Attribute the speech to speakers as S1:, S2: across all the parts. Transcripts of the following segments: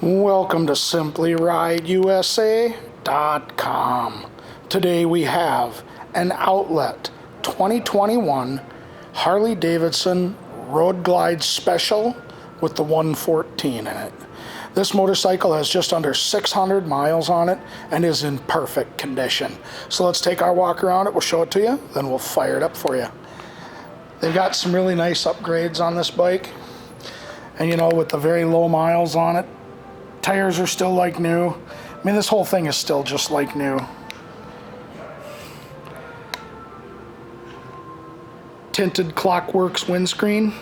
S1: Welcome to SimplyRideUSA.com. Today we have an outlet 2021 Harley Davidson Road Glide Special with the 114 in it. This motorcycle has just under 600 miles on it and is in perfect condition. So let's take our walk around it, we'll show it to you, then we'll fire it up for you. They've got some really nice upgrades on this bike. And you know, with the very low miles on it, tires are still like new. I mean, this whole thing is still just like new. Tinted Clockworks windscreen.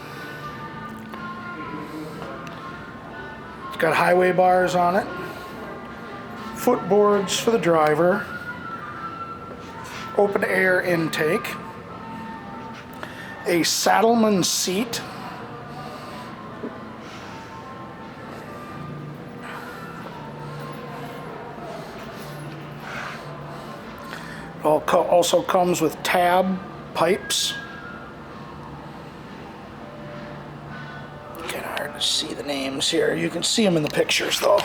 S1: It's got highway bars on it. Footboards for the driver. Open air intake. A saddleman seat. It also comes with tab pipes. Kind of hard to see the names here. You can see them in the pictures though.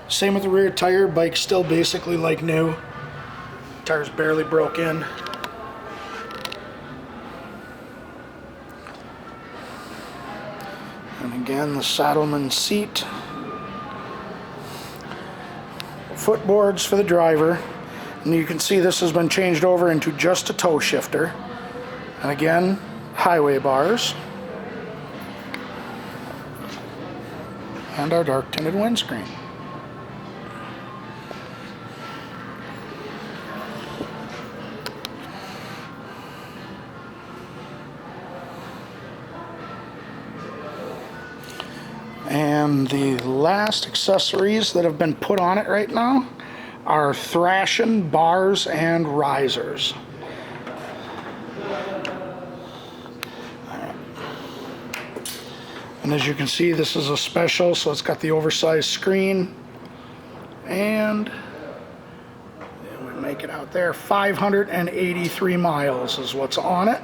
S1: Same with the rear tire. Bike's still basically like new. Tire's barely broke in. And again, the saddleman seat. Footboards for the driver. And you can see this has been changed over into just a tow shifter. And again, highway bars. And our dark tinted windscreen. And the last accessories that have been put on it right now are thrashing bars and risers. And as you can see, this is a special, so it's got the oversized screen. And we make it out there. 583 miles is what's on it.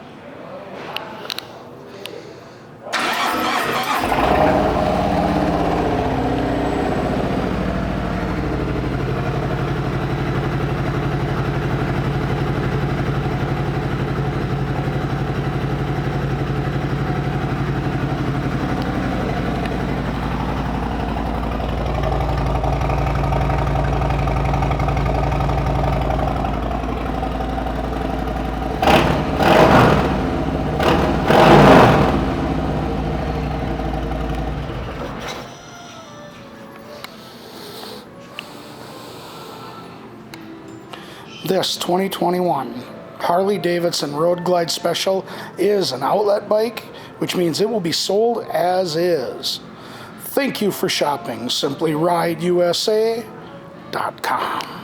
S1: This 2021 Harley Davidson Road Glide Special is an outlet bike, which means it will be sold as is. Thank you for shopping SimplyRideUSA.com.